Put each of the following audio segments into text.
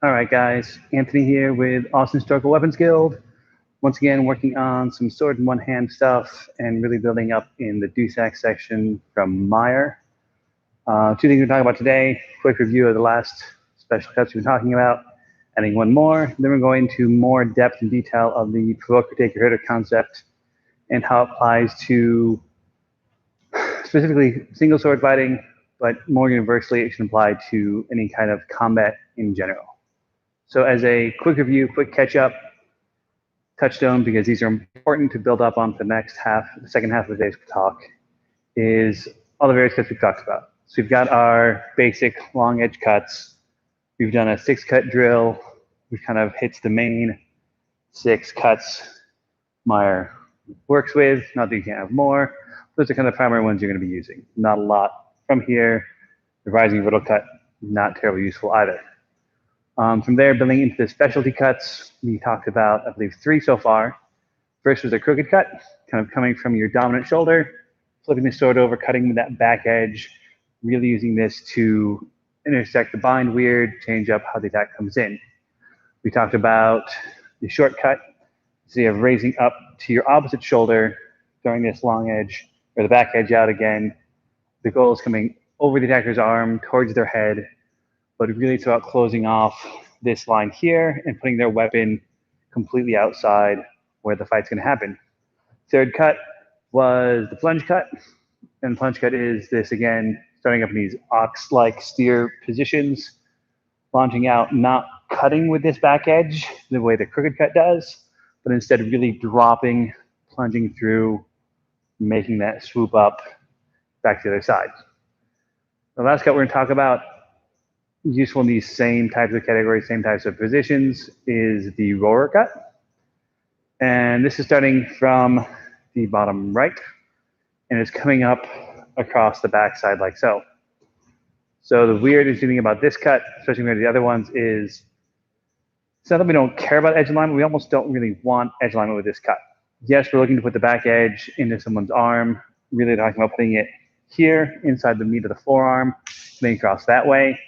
All right, guys. Anthony here with Austin Historical Weapons Guild. Once again, working on some sword in one hand stuff and really building up in the Dusac section from Meyer. Two things we're talking about today. Quick review of the last special cuts we've been talking about. Adding one more. Then we're going to more depth and detail of the Provoker-Taker-Hitter concept and how it applies to specifically single sword fighting, but more universally, it should apply to any kind of combat in general. So as a quick review, quick catch up, touchstone, because these are important to build up on for the next half, the second half of today's talk, is all the various cuts we've talked about. So we've got our basic long edge cuts. We've done a 6-cut drill, which kind of hits the main 6 cuts Meyer works with. Not that you can't have more. Those are kind of the primary ones you're going to be using. Not a lot from here. The rising vertical cut, not terribly useful either. From there, building into the specialty cuts, we talked about, I believe, 3 so far. First was a crooked cut, kind of coming from your dominant shoulder, flipping the sword over, cutting with that back edge, really using this to intersect the bind weird, change up how the attack comes in. We talked about the shortcut, so you have raising up to your opposite shoulder, throwing this long edge, or the back edge out again. The goal is coming over the attacker's arm, towards their head, but really it's about closing off this line here and putting their weapon completely outside where the fight's going to happen. Third cut was the plunge cut, and the plunge cut is this, again, starting up in these ox-like steer positions, launching out, not cutting with this back edge the way the crooked cut does, but instead really dropping, plunging through, making that swoop up back to the other side. The last cut we're going to talk about, useful in these same types of categories, same types of positions, is the roller cut. And this is starting from the bottom right, and it's coming up across the backside like so. So the weird thing about this cut, especially compared to the other ones, is it's not that we don't care about edge alignment, we almost don't really want edge alignment with this cut. Yes, we're looking to put the back edge into someone's arm, really talking about putting it here inside the meat of the forearm, coming across that way.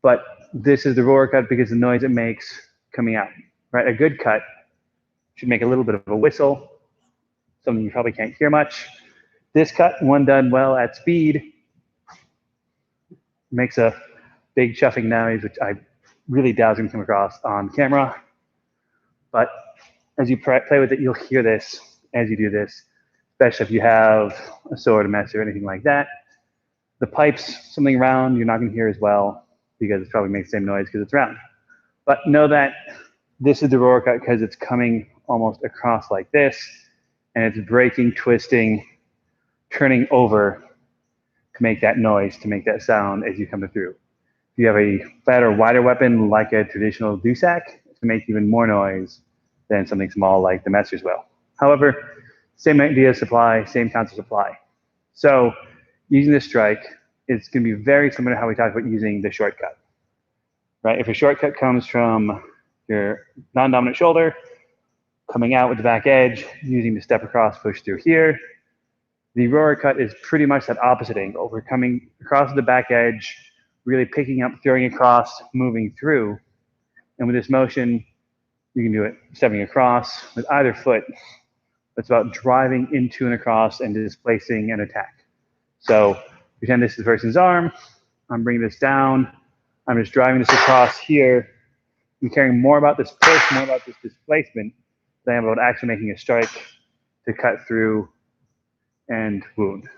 But this is the roller cut because the noise it makes coming out, right? A good cut should make a little bit of a whistle, something you probably can't hear much. This cut, one done well at speed, makes a big chuffing noise, which I really doubt is going to come across on camera. But as you play with it, you'll hear this as you do this, especially if you have a sword, a mess, or anything like that. The pipes, something round, you're not going to hear as well, because it probably makes the same noise because it's round. But know that this is the roller cut because it's coming almost across like this, and it's breaking, twisting, turning over to make that noise, to make that sound as you come through. If you have a fatter, wider weapon like a traditional Dusac, it's going to make even more noise than something small like the Metzger's will. However, same idea supply, same concept apply. So using this strike, it's going to be very similar to how we talked about using the shortcut, right? If a shortcut comes from your non-dominant shoulder, coming out with the back edge, using the step across, push through here, the roller cut is pretty much that opposite angle. We're coming across the back edge, really picking up, throwing across, moving through. And with this motion, you can do it stepping across with either foot. It's about driving into and across and displacing an attack. So pretend this is the person's arm. I'm bringing this down. I'm just driving this across here. I'm caring more about this push, more about this displacement than I am about actually making a strike to cut through and wound.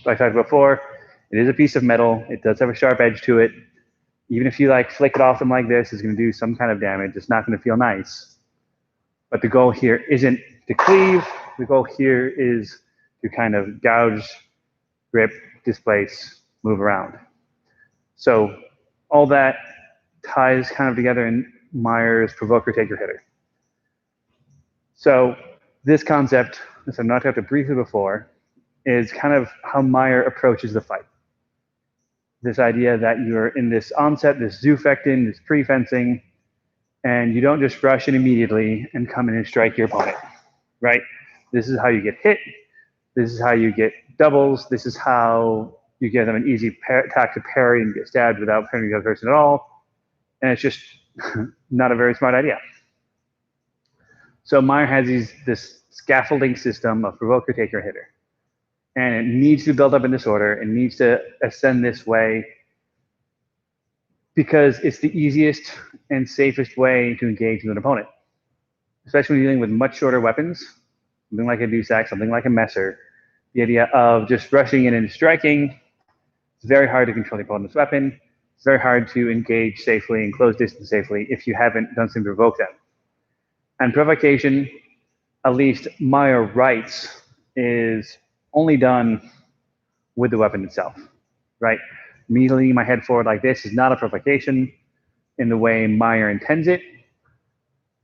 Like I talked before, it is a piece of metal. It does have a sharp edge to it. Even if you like flick it off them like this, it's going to do some kind of damage. It's not going to feel nice. But the goal here isn't to cleave. The goal here is to kind of gouge, grip, displace, move around. So all that ties kind of together in Meyer's Provoker-Taker-Hitter. So this concept, as I've not talked about briefly before, is kind of how Meyer approaches the fight. This idea that you're in this onset, this Zufectin, this pre-fencing, and you don't just rush in immediately and come in and strike your opponent, right? This is how you get hit. This is how you get doubles. This is how you give them an easy attack to parry and get stabbed without parrying the other person at all. And it's just not a very smart idea. So Meyer has this scaffolding system of Provoker-Taker-Hitter. And it needs to build up in this order. It needs to ascend this way because it's the easiest and safest way to engage with an opponent, especially when you're dealing with much shorter weapons, something like a Deuce-Axe, something like a Messer. The idea of just rushing in and striking, it's very hard to control the opponent's weapon. It's very hard to engage safely and close distance safely if you haven't done something to provoke them. And provocation, at least Meyer writes, is only done with the weapon itself, right? Me leaning my head forward like this is not a provocation in the way Meyer intends it.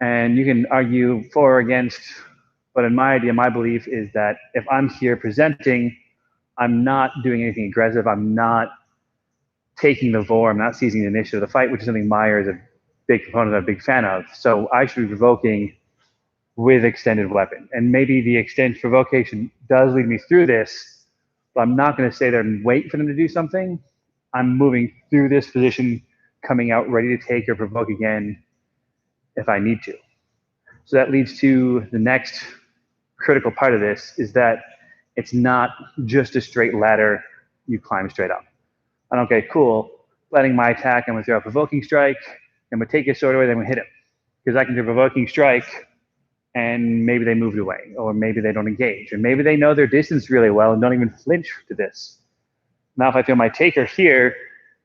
And you can argue for or against, but in my idea, my belief is that if I'm here presenting, I'm not doing anything aggressive. I'm not taking the vor. I'm not seizing the initiative of the fight, which is something Meyer is a big component of, a big fan of. So I should be provoking with extended weapon. And maybe the extended provocation does lead me through this, but I'm not going to stay there and wait for them to do something. I'm moving through this position, coming out ready to take or provoke again if I need to. So that leads to the next critical part of this, is that it's not just a straight ladder you climb straight up. Okay, cool. Letting my attack, I'm going to throw a provoking strike. I'm going to take his sword away, then I'm going to hit him. Because I can do a provoking strike, and maybe they moved away, or maybe they don't engage, or maybe they know their distance really well and don't even flinch to this. Now, if I throw my taker here,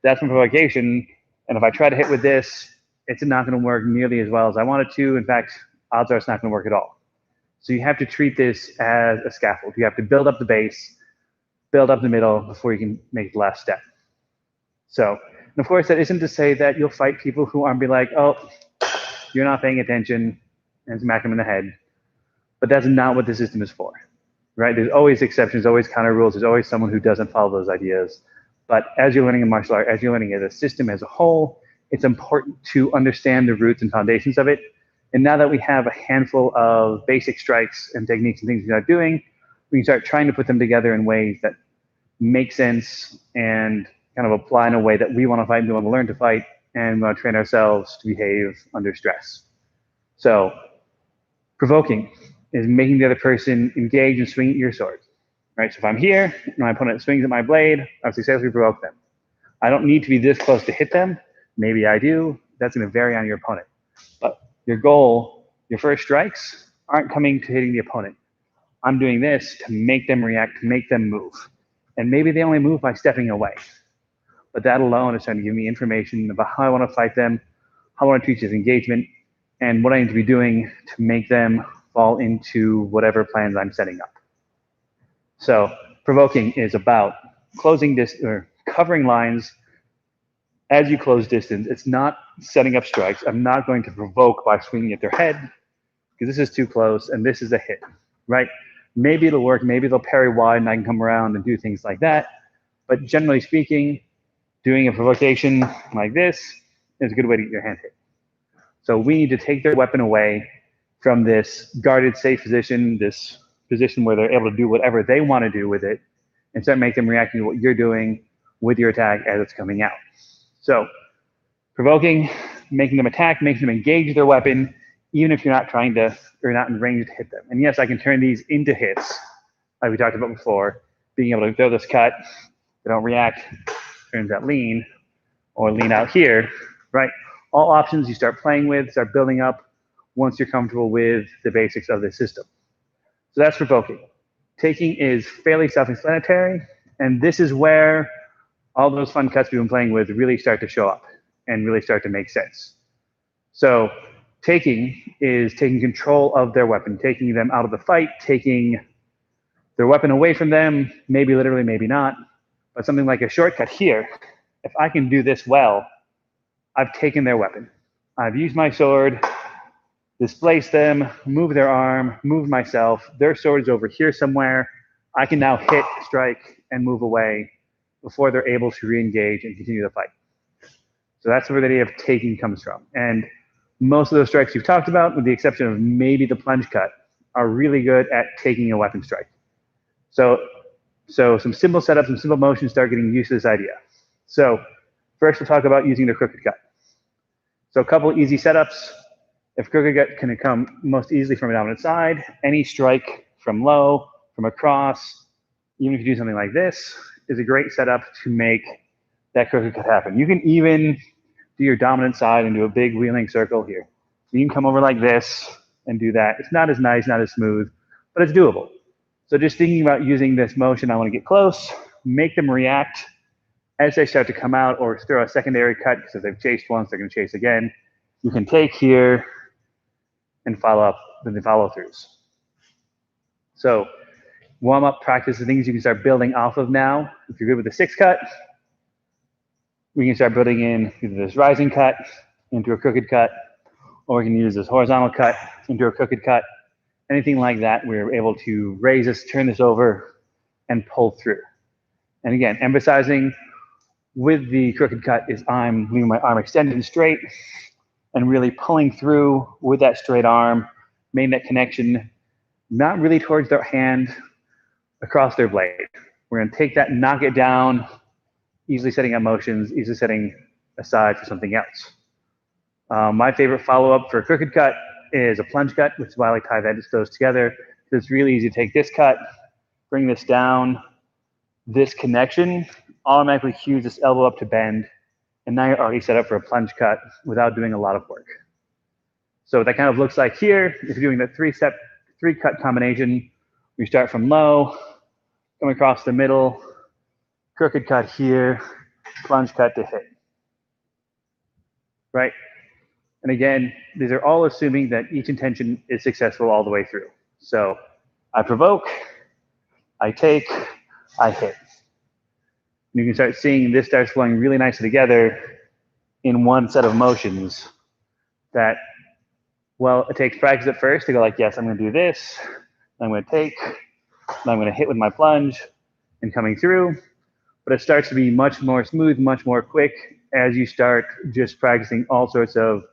that's my provocation, and if I try to hit with this, it's not going to work nearly as well as I want it to. In fact, odds are it's not going to work at all. So you have to treat this as a scaffold. You have to build up the base, build up the middle before you can make the last step. So, and of course, that isn't to say that you'll fight people who aren't be like, oh, you're not paying attention, and smack them in the head. But that's not what the system is for, right? There's always exceptions, always counter rules. There's always someone who doesn't follow those ideas. But as you're learning a martial art, as you're learning as a system as a whole, it's important to understand the roots and foundations of it. And now that we have a handful of basic strikes and techniques and things we start doing, we can start trying to put them together in ways that make sense and kind of apply in a way that we want to fight, we want to learn to fight, and we want to train ourselves to behave under stress. So provoking is making the other person engage and swing at your sword, right? So if I'm here and my opponent swings at my blade, I've successfully provoked them. I don't need to be this close to hit them. Maybe I do. That's going to vary on your opponent. But your goal, your first strikes aren't coming to hitting the opponent. I'm doing this to make them react, to make them move. And maybe they only move by stepping away. But that alone is trying to give me information about how I want to fight them, how I want to treat this engagement, and what I need to be doing to make them fall into whatever plans I'm setting up. So provoking is about closing this or covering lines as you close distance. It's not setting up strikes. I'm not going to provoke by swinging at their head because this is too close and this is a hit, right? Maybe it'll work. Maybe they'll parry wide and I can come around and do things like that. But generally speaking, doing a provocation like this is a good way to get your hand hit. So we need to take their weapon away from this guarded, safe position, this position where they're able to do whatever they want to do with it, and start making them reacting to what you're doing with your attack as it's coming out. So provoking, making them attack, making them engage their weapon, even if you're not trying to, or not in range to hit them. And yes, I can turn these into hits, like we talked about before, being able to throw this cut, they don't react, turns that lean, or lean out here, right? All options you start playing with, start building up once you're comfortable with the basics of the system. So that's provoking. Taking is fairly self-explanatory, and this is where all those fun cuts we've been playing with really start to show up and really start to make sense. So taking is taking control of their weapon, taking them out of the fight, taking their weapon away from them, maybe literally, maybe not, but something like a shortcut here. If I can do this well, I've taken their weapon. I've used my sword, displaced them, move their arm, move myself. Their sword is over here somewhere. I can now hit, strike, and move away before they're able to re-engage and continue the fight. So that's where the idea of taking comes from. And most of those strikes you've talked about, with the exception of maybe the plunge cut, are really good at taking a weapon strike. So some simple setups, some simple motions, start getting used to this idea. So first we'll talk about using the crooked cut. So a couple easy setups. If crooked cut can come most easily from a dominant side, any strike from low, from across, even if you do something like this, is a great setup to make that crooked cut happen. You can even do your dominant side and do a big wheeling circle here. You can come over like this and do that. It's not as nice, not as smooth, but it's doable. So just thinking about using this motion, I want to get close, make them react as they start to come out, or throw a secondary cut, because if they've chased once, they're going to chase again. You can take here and follow up with the follow-throughs. So warm-up practice, the things you can start building off of now. If you're good with the 6 cut, we can start building in either this rising cut into a crooked cut, or we can use this horizontal cut into a crooked cut. Anything like that, we're able to raise this, turn this over, and pull through. And again, emphasizing with the crooked cut is I'm leaving my arm extended and straight and really pulling through with that straight arm, making that connection, not really towards their hand, across their blade. We're going to take that, knock it down, easily setting up motions, easily setting aside for something else. My favorite follow-up for a crooked cut is a plunge cut, which is why I like tie those together. It's really easy to take this cut, bring this down, this connection automatically cues this elbow up to bend, and now you're already set up for a plunge cut without doing a lot of work. So what that kind of looks like here, if you're doing the 3-cut combination, we start from low, come across the middle, crooked cut here, plunge cut to hit, right? And again, these are all assuming that each intention is successful all the way through. So I provoke, I take, I hit. And you can start seeing this starts flowing really nicely together in one set of motions that, well, it takes practice at first to go like, yes, I'm going to do this, I'm going to take, I'm going to hit with my plunge and coming through. But it starts to be much more smooth, much more quick as you start just practicing all sorts of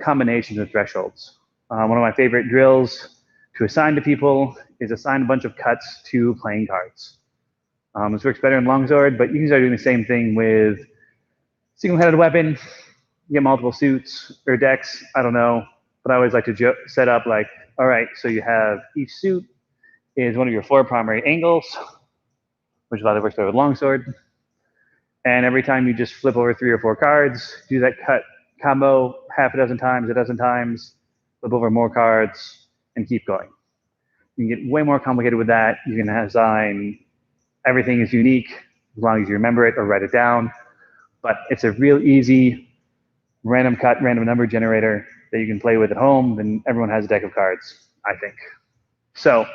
combinations and thresholds. One of my favorite drills to assign to people is assign a bunch of cuts to playing cards. This works better in longsword, but you can start doing the same thing with single-handed weapon, get multiple suits or decks, I don't know. But I always like to set up like, all right, so you have each suit is one of your 4 primary angles, which is why that works better with longsword. And every time you just flip over 3 or 4 cards, do that cut combo half a dozen times, a dozen times, flip over more cards, and keep going. You can get way more complicated with that. You can assign everything is unique as long as you remember it or write it down. But it's a real easy random cut, random number generator that you can play with at home. Then everyone has a deck of cards, I think. So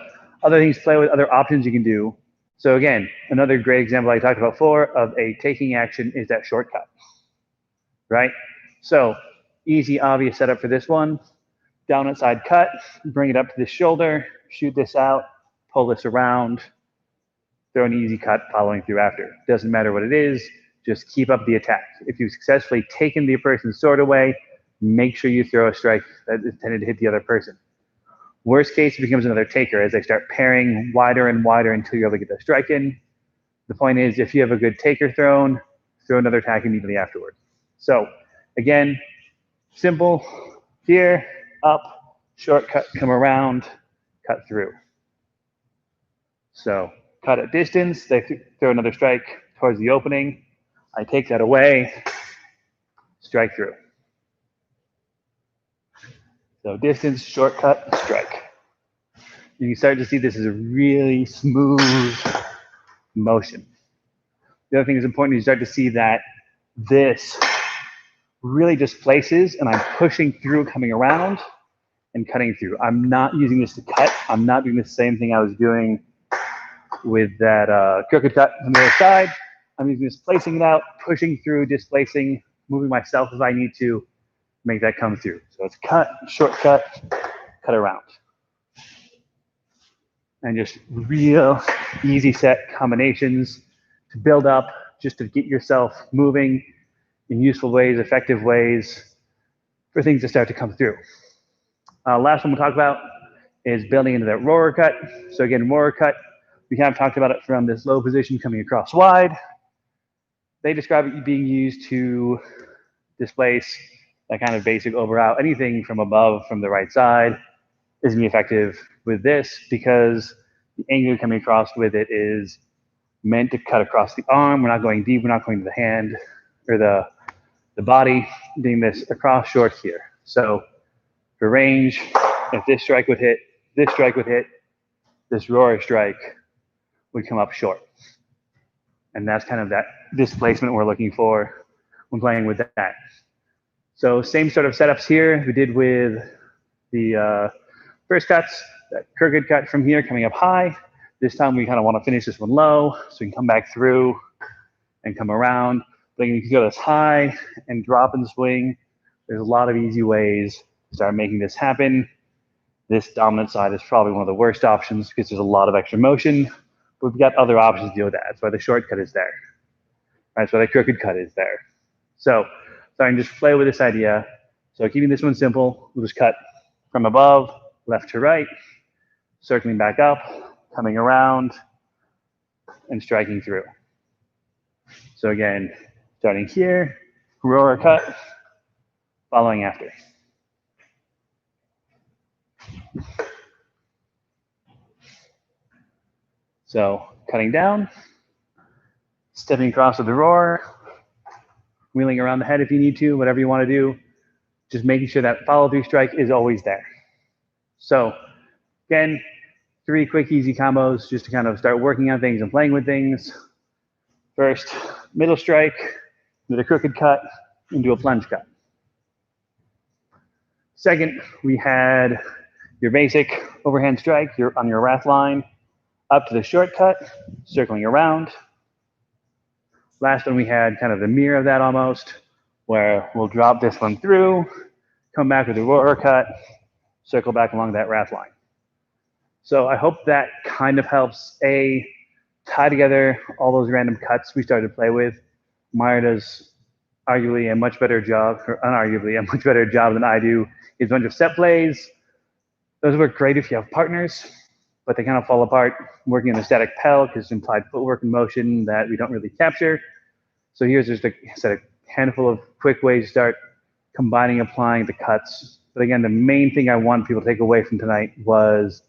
other things to play with, other options you can do. So again, another great example I talked about before of a taking action is that shortcut, right? So easy, obvious setup for this one. Down outside cut, bring it up to the shoulder, shoot this out, pull this around, throw an easy cut following through after. Doesn't matter what it is, just keep up the attack. If you've successfully taken the person's sword away, make sure you throw a strike that is intended to hit the other person. Worst case, it becomes another taker as they start pairing wider and wider until you're able to get the strike in. The point is, if you have a good taker thrown, throw another attack immediately afterward. So again, simple, here, up, shortcut, come around, cut through. So cut at distance, they throw another strike towards the opening. I take that away, strike through. So distance, shortcut, strike. You can start to see this is a really smooth motion. The other thing that's important is you start to see that this really displaces and I'm pushing through, coming around and cutting through. I'm not using this to cut. I'm not doing the same thing I was doing with that crooked cut from the other side. I'm using this, placing it out, pushing through, displacing, moving myself if I need to make that come through. So it's cut, shortcut, cut around. And just real easy set combinations to build up, just to get yourself moving in useful ways, effective ways for things to start to come through. Last one we'll talk about is building into that roarer cut. So again, roarer cut, we have talked about it from this low position coming across wide. They describe it being used to displace that kind of basic over out, anything from above, from the right side, is going to be effective with this because the angle coming across with it is meant to cut across the arm. We're not going deep. We're not going to the hand or the body, doing this across short here. So for range, if this strike would hit, this strike would hit, this roar strike would come up short. And that's kind of that displacement we're looking for when playing with that. So same sort of setups here we did with the first cuts, that crooked cut from here coming up high. This time we kind of want to finish this one low so we can come back through and come around. But you can go this high and drop and swing. There's a lot of easy ways to start making this happen. This dominant side is probably one of the worst options because there's a lot of extra motion. But we've got other options to deal with that. That's why the shortcut is there. That's why the crooked cut is there. So I can just play with this idea. So keeping this one simple, we'll just cut from above, left to right, circling back up, coming around, and striking through. So again, starting here, roar cut, following after. So cutting down, stepping across with the roar, wheeling around the head if you need to, whatever you want to do, just making sure that follow-through strike is always there. So again, 3 quick, easy combos just to kind of start working on things and playing with things. First, middle strike with a crooked cut into a plunge cut. Second, we had your basic overhand strike on your wrath line up to the short cut, circling around. Last one, we had kind of the mirror of that almost, where we'll drop this one through, come back with a roar cut, circle back along that wrath line. So I hope that kind of helps, tie together all those random cuts we started to play with. Meyer does arguably a much better job, or unarguably a much better job than I do. He has a bunch of set plays. Those work great if you have partners, but they kind of fall apart working in a static pel because it's implied footwork and motion that we don't really capture. So here's just a handful of quick ways to start combining, applying the cuts. But again, the main thing I want people to take away from tonight was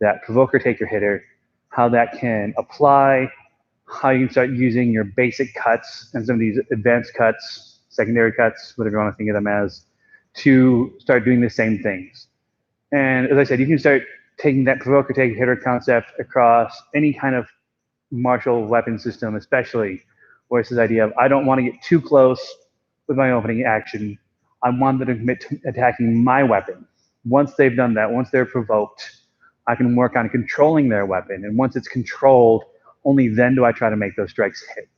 that Provoker-Taker-Hitter, how that can apply, how you can start using your basic cuts and some of these advanced cuts, secondary cuts, whatever you want to think of them as, to start doing the same things. And as I said, you can start taking that Provoker-Taker-Hitter concept across any kind of martial weapon system, especially where it's this idea of I don't want to get too close with my opening action. I want them to commit to attacking my weapon. Once they've done that, once they're provoked, I can work on controlling their weapon. And once it's controlled, only then do I try to make those strikes hit.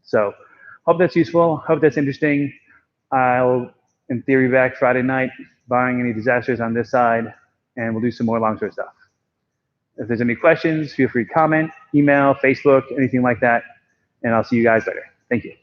So hope that's useful. Hope that's interesting. I'll, in theory, back Friday night, barring any disasters on this side, and we'll do some more longsword stuff. If there's any questions, feel free to comment, email, Facebook, anything like that, and I'll see you guys later. Thank you.